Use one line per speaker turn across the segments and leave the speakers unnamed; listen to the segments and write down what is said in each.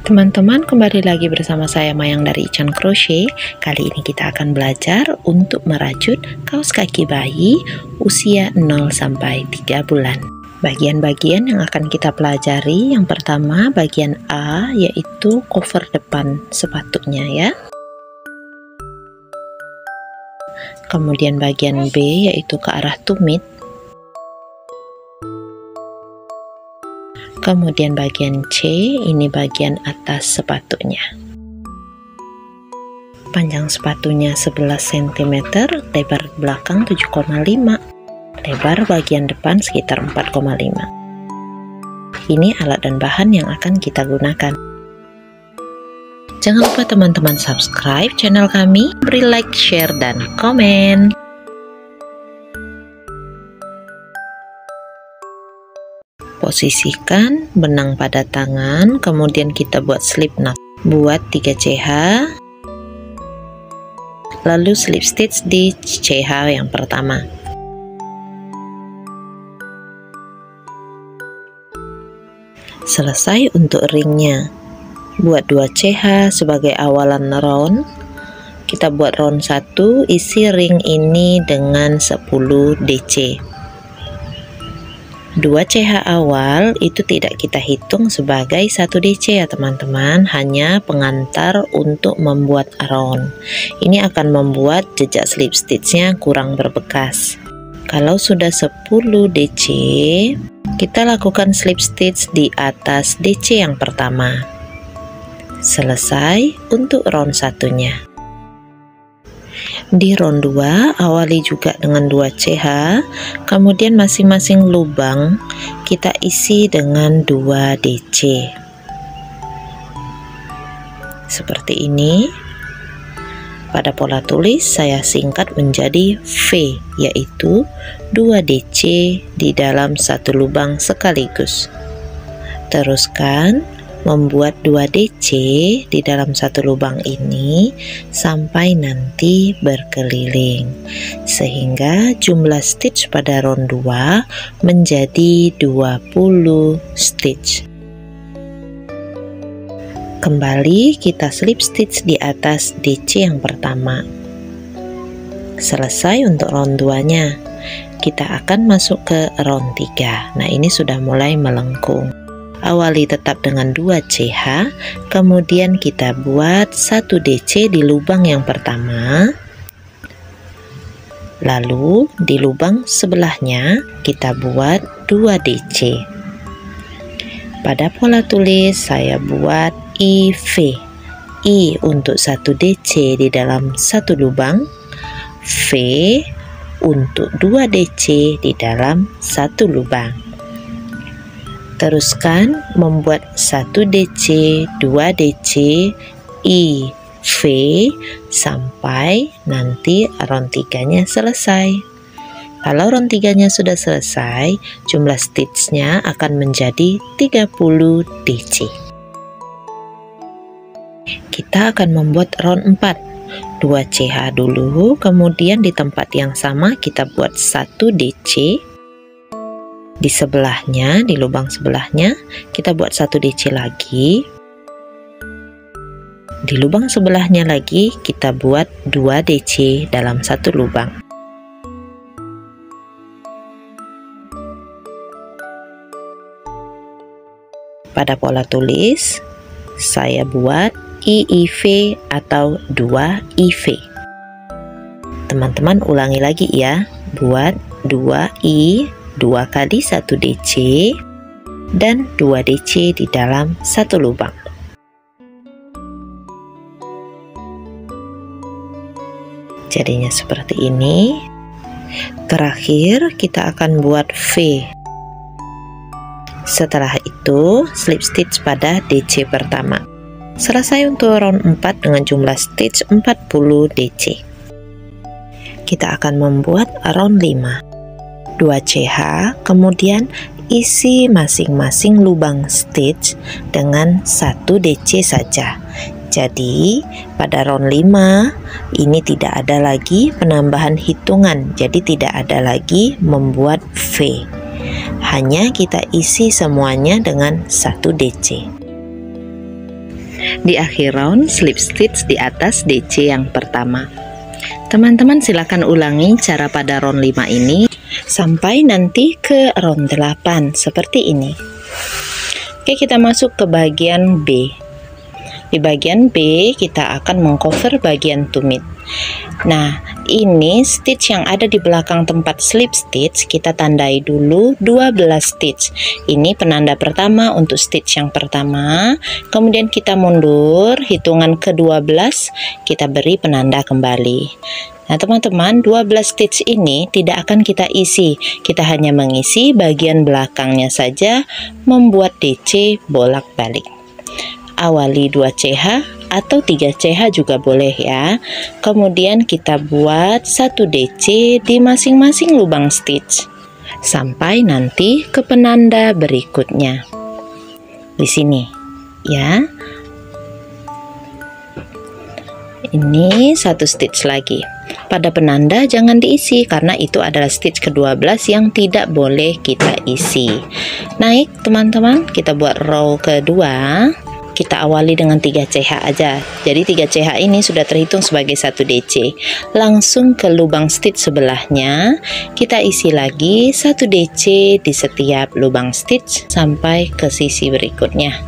Teman-teman, kembali lagi bersama saya Mayang dari Ican Crochet. Kali ini kita akan belajar untuk merajut kaos kaki bayi usia 0 sampai 3 bulan. Bagian-bagian yang akan kita pelajari, yang pertama bagian A, yaitu cover depan sepatunya ya. Kemudian bagian B, yaitu ke arah tumit. Kemudian bagian C, ini bagian atas sepatunya. Panjang sepatunya 11 cm, lebar belakang 7,5, lebar bagian depan sekitar 4,5. Ini alat dan bahan yang akan kita gunakan. Jangan lupa teman-teman subscribe channel kami, beri like, share, dan komen. Posisikan benang pada tangan, kemudian kita buat slip knot. Buat 3 CH, lalu slip stitch di CH yang pertama. Selesai untuk ringnya. Buat 2 CH sebagai awalan round. Kita buat round 1, isi ring ini dengan 10 DC. 2 CH awal itu tidak kita hitung sebagai 1 DC ya teman-teman, hanya pengantar untuk membuat round. Ini akan membuat jejak slip stitchnya kurang berbekas. Kalau sudah 10 DC, kita lakukan slip stitch di atas DC yang pertama. Selesai untuk round satunya. Di round 2 awali juga dengan 2 CH, kemudian masing-masing lubang kita isi dengan 2 DC seperti ini. Pada pola tulis saya singkat menjadi V, yaitu 2 DC di dalam satu lubang sekaligus. Teruskan membuat 2 DC di dalam satu lubang ini sampai nanti berkeliling, sehingga jumlah stitch pada round 2 menjadi 20 stitch. Kembali kita slip stitch di atas DC yang pertama. Selesai untuk round 2 nya, kita akan masuk ke round 3. Nah, ini sudah mulai melengkung. Awali tetap dengan 2 CH, kemudian kita buat 1 DC di lubang yang pertama, lalu di lubang sebelahnya kita buat 2 DC. Pada pola tulis saya buat IV, I untuk 1 DC di dalam satu lubang, V untuk 2 DC di dalam satu lubang. Teruskan membuat 1 DC, 2 DC, I, V sampai nanti round 3 nya selesai. Kalau round 3 nya sudah selesai, jumlah stitchnya akan menjadi 30 DC. Kita akan membuat round 4. 2 CH dulu, kemudian di tempat yang sama kita buat 1 DC. Di sebelahnya, di lubang sebelahnya kita buat 1 DC lagi. Di lubang sebelahnya lagi kita buat 2 DC dalam satu lubang. Pada pola tulis saya buat IIV atau 2 IV. Teman-teman ulangi lagi ya, buat 2I, 2 kali 1 DC dan 2 DC di dalam satu lubang. Jadinya seperti ini. Terakhir kita akan buat V. Setelah itu slip stitch pada DC pertama. Selesai untuk round 4 dengan jumlah stitch 40 DC. Kita akan membuat round 5. 2 CH, kemudian isi masing-masing lubang stitch dengan 1 DC saja. Jadi pada round 5 ini tidak ada lagi penambahan hitungan, jadi tidak ada lagi membuat V, hanya kita isi semuanya dengan 1 DC. Di akhir round, slip stitch di atas DC yang pertama. Teman-teman silakan ulangi cara pada round 5 ini sampai nanti ke round 8 seperti ini. Oke, kita masuk ke bagian B. Di bagian B kita akan mengcover bagian tumit. Nah, ini stitch yang ada di belakang tempat slip stitch kita tandai dulu 12 stitch. Ini penanda pertama untuk stitch yang pertama. Kemudian kita mundur, hitungan ke-12 kita beri penanda kembali. Nah, teman-teman, 12 stitch ini tidak akan kita isi. Kita hanya mengisi bagian belakangnya saja, membuat DC bolak-balik. Awali 2 CH atau 3 CH juga boleh ya. Kemudian kita buat 1 DC di masing-masing lubang stitch sampai nanti ke penanda berikutnya. Di sini ya. Ini 1 stitch lagi. Pada penanda jangan diisi karena itu adalah stitch ke-12 yang tidak boleh kita isi. Naik teman-teman, kita buat row kedua. Kita awali dengan 3 CH aja. Jadi 3 CH ini sudah terhitung sebagai 1 DC. Langsung ke lubang stitch sebelahnya, kita isi lagi 1 DC di setiap lubang stitch sampai ke sisi berikutnya.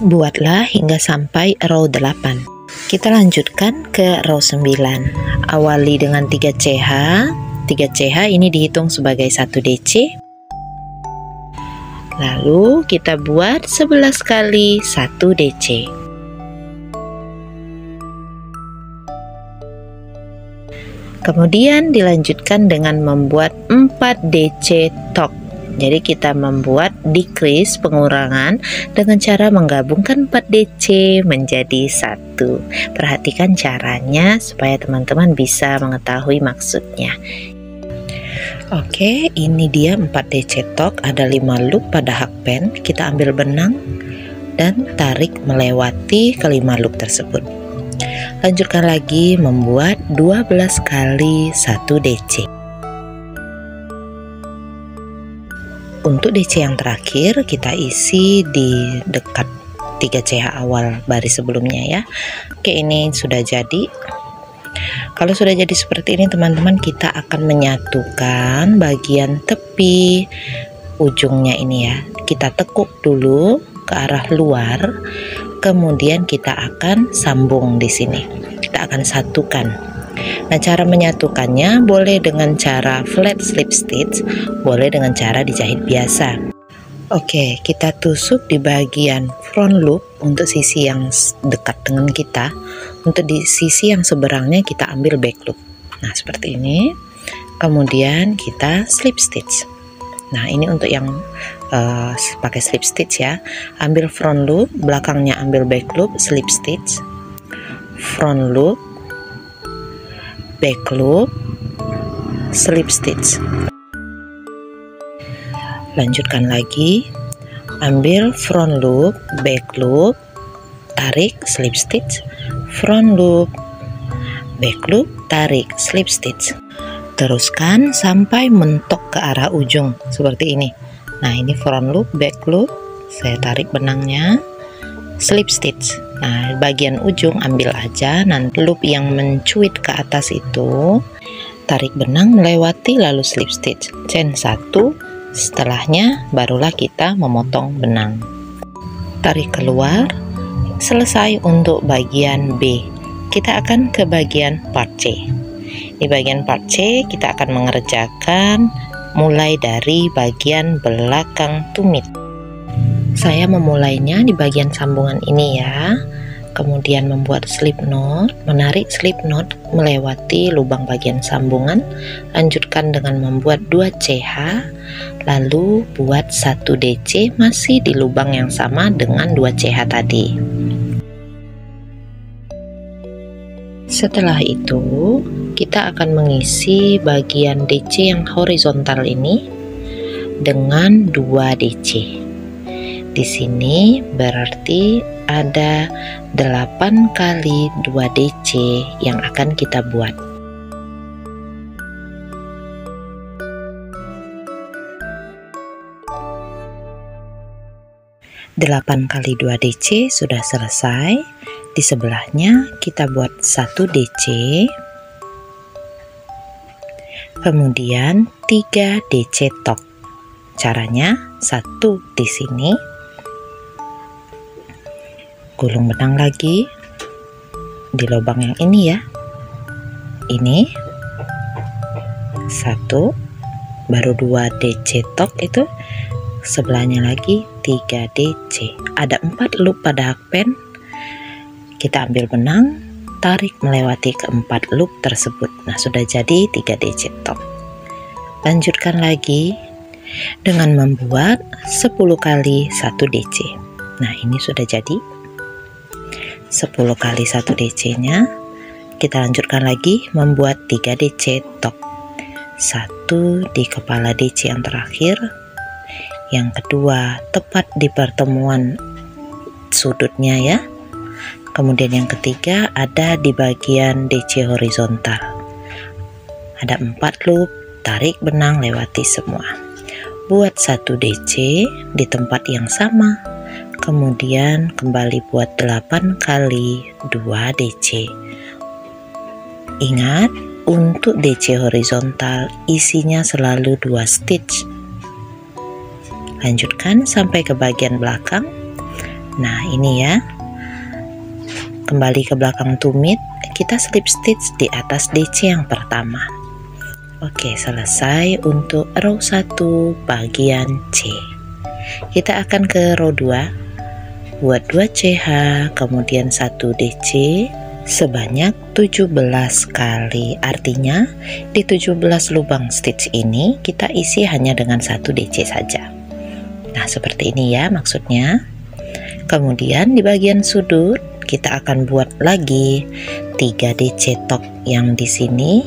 Buatlah hingga sampai row 8. Kita lanjutkan ke row 9. Awali dengan 3 CH. 3 CH ini dihitung sebagai 1 DC. Lalu kita buat 11 kali 1 DC. Kemudian dilanjutkan dengan membuat 4 DC top. Jadi kita membuat decrease, pengurangan, dengan cara menggabungkan 4 DC menjadi 1. Perhatikan caranya supaya teman-teman bisa mengetahui maksudnya. Oke, ini dia 4 DC top, ada 5 loop pada hakpen. Kita ambil benang dan tarik melewati kelima loop tersebut. Lanjutkan lagi membuat 12 kali 1 DC. Untuk DC yang terakhir kita isi di dekat 3 CH awal baris sebelumnya ya. Oke, ini sudah jadi. Kalau sudah jadi seperti ini teman-teman, kita akan menyatukan bagian tepi ujungnya ini ya. Kita tekuk dulu ke arah luar, kemudian kita akan sambung di sini. Kita akan satukan. Nah, cara menyatukannya boleh dengan cara flat slip stitch, boleh dengan cara dijahit biasa. Oke, kita tusuk di bagian front loop untuk sisi yang dekat dengan kita. Untuk di sisi yang seberangnya kita ambil back loop. Nah, seperti ini. Kemudian kita slip stitch. Nah, ini untuk yang pakai slip stitch ya. Ambil front loop, belakangnya ambil back loop, slip stitch. Front loop, back loop, slip stitch. Lanjutkan lagi, ambil front loop, back loop, tarik, slip stitch, front loop, back loop, tarik, slip stitch. Teruskan sampai mentok ke arah ujung seperti ini. Nah, ini front loop, back loop, saya tarik benangnya, slip stitch. Nah, bagian ujung ambil aja, nanti loop yang mencuit ke atas itu tarik benang melewati lalu slip stitch. Chain 1, setelahnya barulah kita memotong benang. Tarik keluar. Selesai untuk bagian B. Kita akan ke bagian part C. Di bagian part C kita akan mengerjakan mulai dari bagian belakang tumit. Saya memulainya di bagian sambungan ini ya. Kemudian membuat slip knot, menarik slip knot melewati lubang bagian sambungan. Lanjutkan dengan membuat 2 CH, lalu buat 1 DC masih di lubang yang sama dengan 2 CH tadi. Setelah itu kita akan mengisi bagian DC yang horizontal ini dengan 2 DC. Di sini berarti ada 8 kali 2 DC yang akan kita buat. 8 kali 2 DC sudah selesai. Di sebelahnya kita buat 1 DC, kemudian 3 DC top. Caranya 1 di sini, gulung benang lagi di lubang yang ini ya, ini 1, baru 2 DC top, itu sebelahnya lagi 3 DC. Ada 4 loop pada hakpen. Kita ambil benang, tarik melewati keempat loop tersebut. Nah, sudah jadi 3 DC top. Lanjutkan lagi dengan membuat 10 kali 1 DC. Nah, ini sudah jadi 10 kali 1 DC nya. Kita lanjutkan lagi membuat 3 DC top. 1 di kepala DC yang terakhir, yang kedua tepat di pertemuan sudutnya ya. Kemudian yang ketiga ada di bagian DC horizontal. Ada 4 loop, tarik benang lewati semua. Buat 1 DC di tempat yang sama. Kemudian kembali buat 8 kali 2 DC. Ingat, untuk DC horizontal isinya selalu 2 stitch. Lanjutkan sampai ke bagian belakang. Nah, ini ya. Kembali ke belakang tumit, kita slip stitch di atas DC yang pertama. Oke, selesai untuk row 1 bagian C. Kita akan ke row 2, buat 2 CH, kemudian 1 DC sebanyak 17 kali. Artinya di 17 lubang stitch ini kita isi hanya dengan 1 DC saja. Nah, seperti ini ya maksudnya. Kemudian di bagian sudut kita akan buat lagi 3 DC top yang di sini,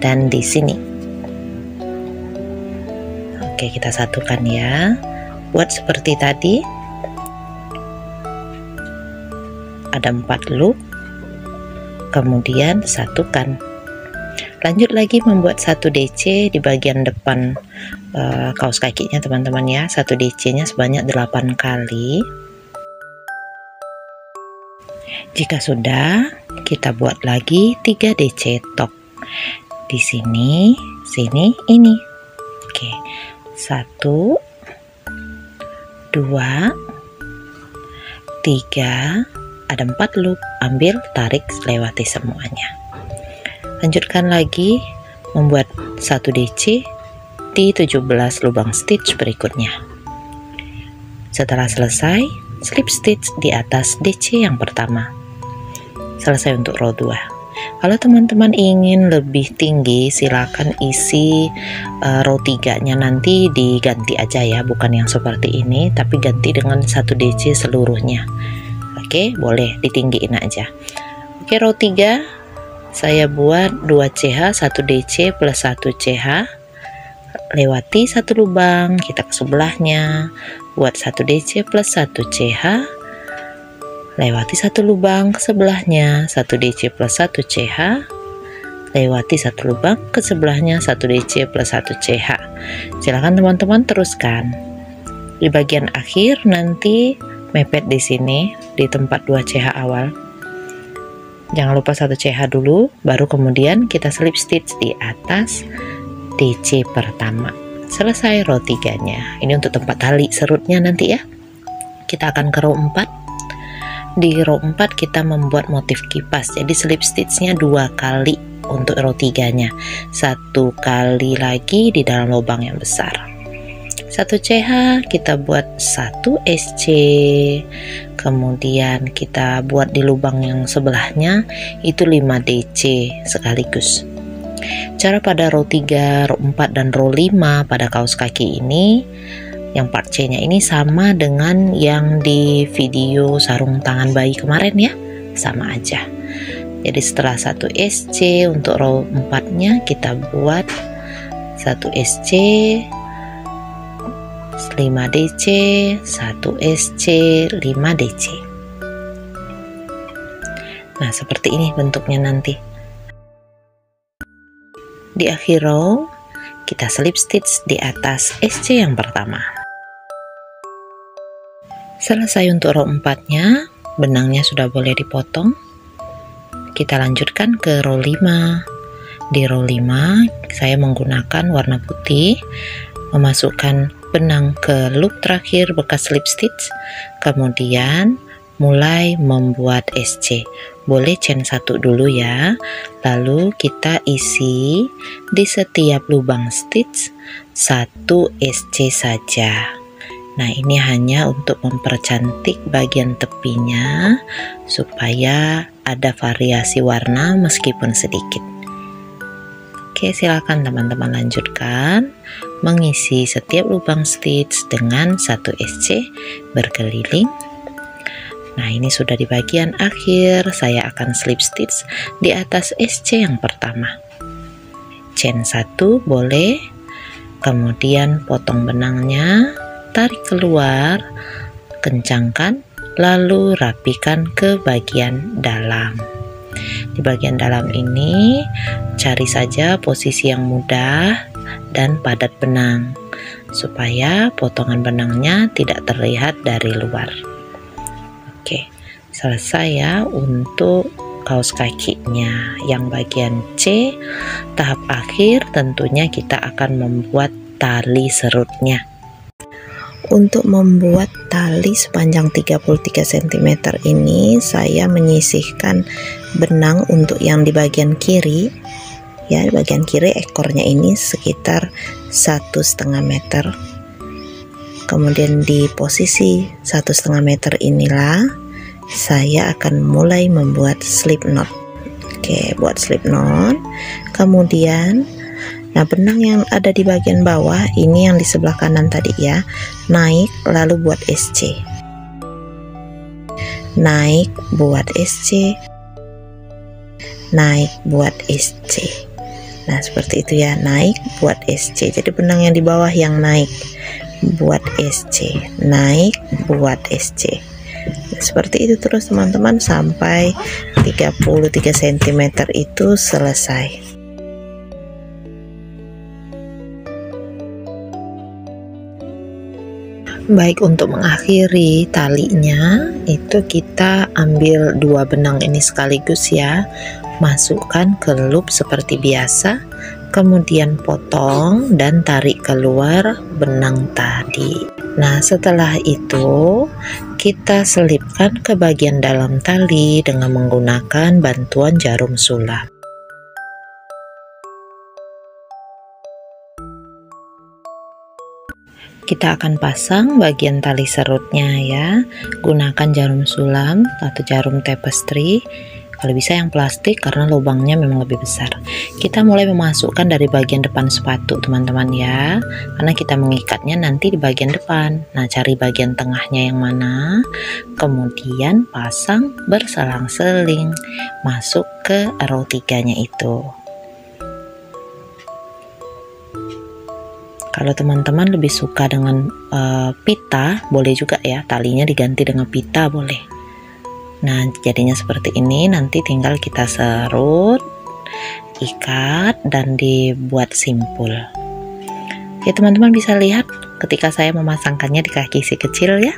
dan di sini. Oke, kita satukan ya. Buat seperti tadi. Ada 4 loop. Kemudian satukan. Lanjut lagi membuat 1 DC di bagian depan kaos kakinya teman-teman ya. 1 DC nya sebanyak 8 kali. Jika sudah, kita buat lagi 3 DC top di sini, ini. Oke, 1, 2, 3, ada 4 loop, ambil, tarik, lewati semuanya. Lanjutkan lagi membuat 1 DC di 17 lubang stitch berikutnya. Setelah selesai, slip stitch di atas DC yang pertama. Selesai untuk row 2. Kalau teman-teman ingin lebih tinggi, silakan isi row 3 nya nanti diganti aja ya, bukan yang seperti ini, tapi ganti dengan 1 DC seluruhnya. Oke, boleh ditinggiin aja. Oke, row 3 saya buat 2 CH, 1 DC plus 1 CH, lewati 1 lubang, kita ke sebelahnya, buat 1 DC plus 1 CH, lewati 1 lubang ke sebelahnya, 1 DC plus 1 CH, lewati 1 lubang ke sebelahnya, 1 DC plus 1 CH. Silahkan teman-teman teruskan. Di bagian akhir nanti mepet di sini di tempat 2 CH awal. Jangan lupa 1 CH dulu, baru kemudian kita slip stitch di atas DC pertama. Selesai row 3 nya. Ini untuk tempat tali serutnya nanti ya. Kita akan ke row 4. Di row 4 kita membuat motif kipas, jadi slip stitchnya 2 kali untuk row 3 nya, 1 kali lagi di dalam lubang yang besar. 1 CH kita buat 1 SC, kemudian kita buat di lubang yang sebelahnya itu 5 DC sekaligus. Cara pada row 3, row 4 dan row 5 pada kaos kaki ini, yang part C nya ini sama dengan yang di video sarung tangan bayi kemarin ya, sama aja. Jadi setelah 1 SC untuk row 4 nya kita buat 1 SC, 5 DC, 1 SC, 5 DC. Nah, seperti ini bentuknya nanti. Di akhir row kita slip stitch di atas SC yang pertama. Selesai untuk row 4-nya, benangnya sudah boleh dipotong. Kita lanjutkan ke row 5. Di row 5 saya menggunakan warna putih, memasukkan benang ke loop terakhir bekas slip stitch, kemudian mulai membuat SC. Boleh chain 1 dulu ya, lalu kita isi di setiap lubang stitch 1 SC saja. Nah, ini hanya untuk mempercantik bagian tepinya supaya ada variasi warna meskipun sedikit. Oke, silakan teman-teman lanjutkan mengisi setiap lubang stitch dengan 1 SC berkeliling. Nah, ini sudah di bagian akhir. Saya akan slip stitch di atas SC yang pertama. Chain 1 boleh, kemudian potong benangnya, tarik keluar, kencangkan, lalu rapikan ke bagian dalam. Di bagian dalam ini cari saja posisi yang mudah dan padat benang supaya potongan benangnya tidak terlihat dari luar. Oke, selesai ya untuk kaos kakinya. Yang bagian C, tahap akhir tentunya kita akan membuat tali serutnya. Untuk membuat tali sepanjang 33 cm ini, saya menyisihkan benang untuk yang di bagian kiri ya. Di bagian kiri ekornya ini sekitar 1,5 meter. Kemudian di posisi 1,5 meter inilah saya akan mulai membuat slip knot. Oke, buat slip knot. Kemudian nah, benang yang ada di bagian bawah ini yang di sebelah kanan tadi ya, naik lalu buat SC, naik buat SC, naik buat SC. Nah, seperti itu ya, naik buat SC. Jadi benang yang di bawah yang naik buat SC, naik buat SC. Nah, seperti itu terus teman-teman sampai 33 cm itu selesai. Baik, untuk mengakhiri talinya itu kita ambil 2 benang ini sekaligus ya, masukkan ke loop seperti biasa, kemudian potong dan tarik keluar benang tadi. Nah, setelah itu kita selipkan ke bagian dalam tali dengan menggunakan bantuan jarum sulap. Kita akan pasang bagian tali serutnya ya, gunakan jarum sulam atau jarum tapestry, kalau bisa yang plastik karena lubangnya memang lebih besar. Kita mulai memasukkan dari bagian depan sepatu teman-teman ya, karena kita mengikatnya nanti di bagian depan. Nah, cari bagian tengahnya yang mana, kemudian pasang berselang-seling masuk ke row 3-nya itu. Kalau teman-teman lebih suka dengan pita, boleh juga ya, talinya diganti dengan pita boleh. Nah, jadinya seperti ini, nanti tinggal kita serut, ikat, dan dibuat simpul. Ya, teman-teman bisa lihat ketika saya memasangkannya di kaki si kecil ya.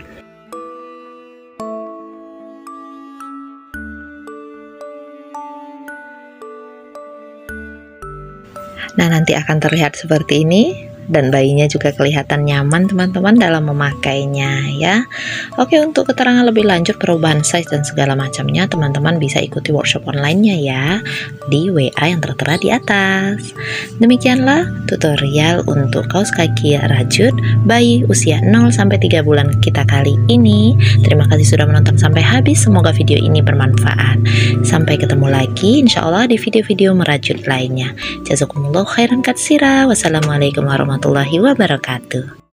Nah, nanti akan terlihat seperti ini. Dan bayinya juga kelihatan nyaman teman-teman dalam memakainya ya. Oke, untuk keterangan lebih lanjut perubahan size dan segala macamnya, teman-teman bisa ikuti workshop online-nya ya di WA yang tertera di atas. Demikianlah tutorial untuk kaos kaki rajut bayi usia 0-3 bulan kita kali ini. Terima kasih sudah menonton sampai habis, semoga video ini bermanfaat. Sampai ketemu lagi insyaallah di video-video merajut lainnya. Jazakumullah khairan katsira. Wassalamualaikum warahmatullahi wabarakatuh.